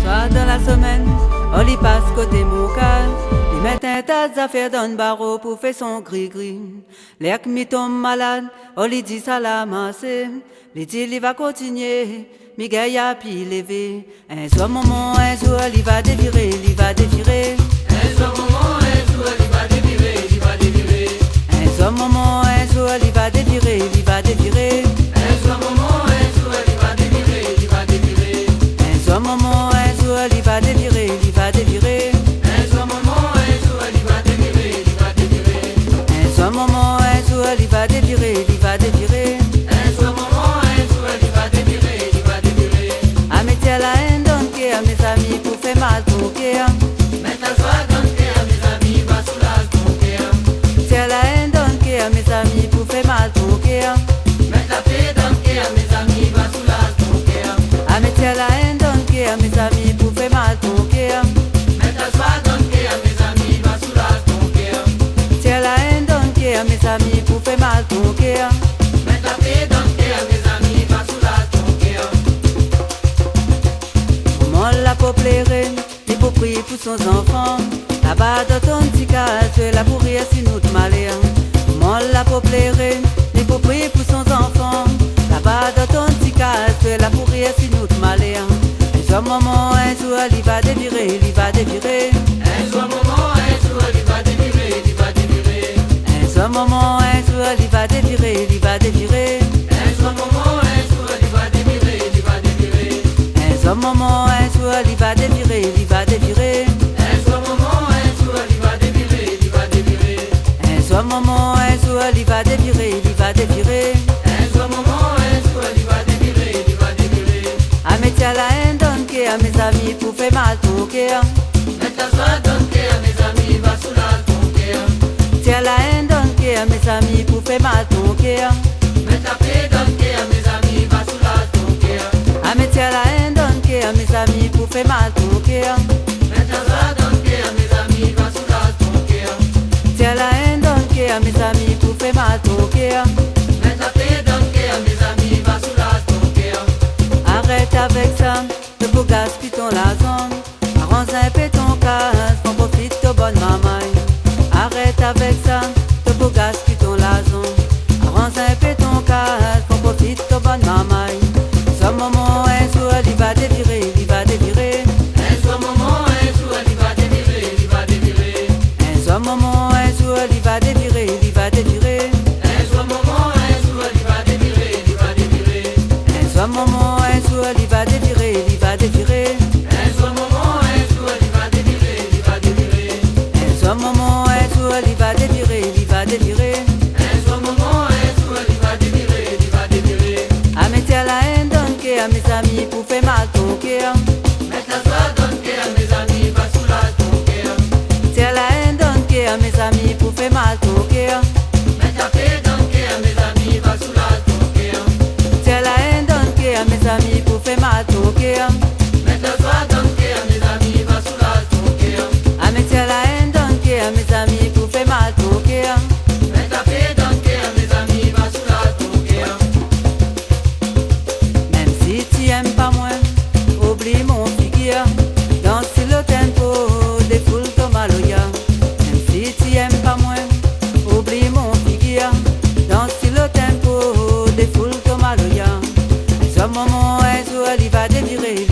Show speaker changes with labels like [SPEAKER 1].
[SPEAKER 1] Soir dans la semaine, on y passe côté Moucal. Il met un tas d'affaires dans le barreau pour faire son gris-gris. L'air mi tombe malade, on lui dit ça l'a massé. Il dit il va continuer, Miguel a pi levé. Un soir moment, un jour il va dévirer, il va dévirer.
[SPEAKER 2] Un soir moment, un jour il va dévirer, il va dévirer.
[SPEAKER 1] Un soir moment, un jour il va dévirer, il va dévirer.
[SPEAKER 2] Un soir moment, un jour il va dévirer, il va dévirer.
[SPEAKER 1] Un soir moment, un jour il va dévirer, il va dévirer.
[SPEAKER 2] Un soir moment, un jour il va dévirer, il va dévirer.
[SPEAKER 1] Un soir moment, un jour il va dévirer, il va dévirer.
[SPEAKER 2] Un soir moment, un jour il va dévirer, il va dévirer.
[SPEAKER 1] À mettre la haine dans le cœur, mes amis, pour faire mal ton cœur.
[SPEAKER 2] Mettre la joie dans le cœur, mes amis, va soulager ton cœur.
[SPEAKER 1] C'est la haine dans le cœur, mes amis, pour faire mal ton cœur.
[SPEAKER 2] Mettre la paix dans le cœur, mes amis, va soulager ton cœur.
[SPEAKER 1] À mettre la haine dans le cœur, mes amis, pour faire mal ton cœur.
[SPEAKER 2] Mettre la joie dans le cœur, mes amis, va soulager ton cœur.
[SPEAKER 1] C'est la haine dans le cœur, mes amis, pour faire mal ton cœur.
[SPEAKER 2] Mettre la paix dans le cœur, mes amis, va soulager ton cœur.
[SPEAKER 1] Comment la pauvre il faut prier pour son enfant. Là-bas dans ton petit cas, tu es là pour rire si nous te malheur. Comment la pauvre il faut prier pour son enfant. Là-bas dans ton petit cas, tu es là pour rire si nous te malheur. Un jour maman, un jour il va dévirer, il va dévirer.
[SPEAKER 2] Un soir moment, un jour il va dévirer, il va dévirer.
[SPEAKER 1] Un jour maman, un jour il va dévirer, il va dévirer.
[SPEAKER 2] Un soir moment, un jour il va dévirer, il va dévirer.
[SPEAKER 1] Un jour maman, un jour il va dévirer, il va dévirer.
[SPEAKER 2] Un soir moment, un jour il va dévirer, il va dévirer.
[SPEAKER 1] Un soir maman, un jour il va dévirer, il va dévirer.
[SPEAKER 2] Un soir moment, un jour il va dévirer, il va dévirer.
[SPEAKER 1] À mettre la haine dans le cœur, mes amis, pour faire mal ton cœur.
[SPEAKER 2] Mettre la joie dans le cœur, mes amis, va soulager ton cœur.
[SPEAKER 1] Tiens la haine dans le cœur, mes amis, pour faire mal ton cœur.
[SPEAKER 2] Mettre la paix dans le cœur, mes amis, va soulager ton cœur.
[SPEAKER 1] À mettre la haine dans le cœur, mes amis, pour faire mal ton cœur.
[SPEAKER 2] Mettre la joie dans le cœur, mes amis, va soulager ton cœur.
[SPEAKER 1] Tiens la haine dans le cœur, mes amis, pour faire mal ton cœur.
[SPEAKER 2] Mettre la paix dans le cœur, mes amis, va soulager ton cœur.
[SPEAKER 1] Arrête avec ça, ne faut gaspiller ton l'argent. Arrange un peu ton casse, pour profiter de bonne maman. Arrête avec ça, ne faut gaspiller ton l'argent. Arrange un peu ton casse, pour profiter de bonne maman. Ce moment, un jour, il va dévirer, il va dévirer.
[SPEAKER 2] Un soir moment, un jour il va dévirer, il va dévirer.
[SPEAKER 1] Un jour, moment, un jour, il va dévirer, il va dévirer.
[SPEAKER 2] Un soir moment, un jour il va dévirer, il va dévirer.
[SPEAKER 1] Un jour, moment, un jour, il va dévirer, il va dévirer.
[SPEAKER 2] Un soir moment, un jour il va dévirer, il va dévirer.
[SPEAKER 1] Un jour, moment, un jour, il va dévirer, il va dévirer.
[SPEAKER 2] Un soir moment, un jour il va dévirer, il va dévirer.
[SPEAKER 1] À mettre la haine dans le cœur, mes amis, pour faire mal ton cœur.
[SPEAKER 2] Mettre la joie dans le cœur, mes amis, va soulager ton cœur.
[SPEAKER 1] Tiens la haine dans le cœur, mes amis, pour faire mal ton cœur.
[SPEAKER 2] Mettre la paix dans le cœur, mes amis, va soulager ton cœur.
[SPEAKER 1] Tiens la haine dans le cœur, mes amis, pour faire mal ton cœur.
[SPEAKER 2] Mettre la joie dans le cœur, mes amis, va soulager ton cœur.
[SPEAKER 1] À mettre la haine dans le cœur, mes amis, pour faire mal ton cœur.
[SPEAKER 2] Mettre la paix dans le cœur, mes amis, va soulager ton cœur.
[SPEAKER 1] Même si tu aimes pas moi, oublie mon figure. Danse le tempo, défoule ton maloya. Même si tu aimes pas moi, oublie mon figure. Danse le tempo, défoule ton maloya. Un jour, moment, un jour, il va dévirer,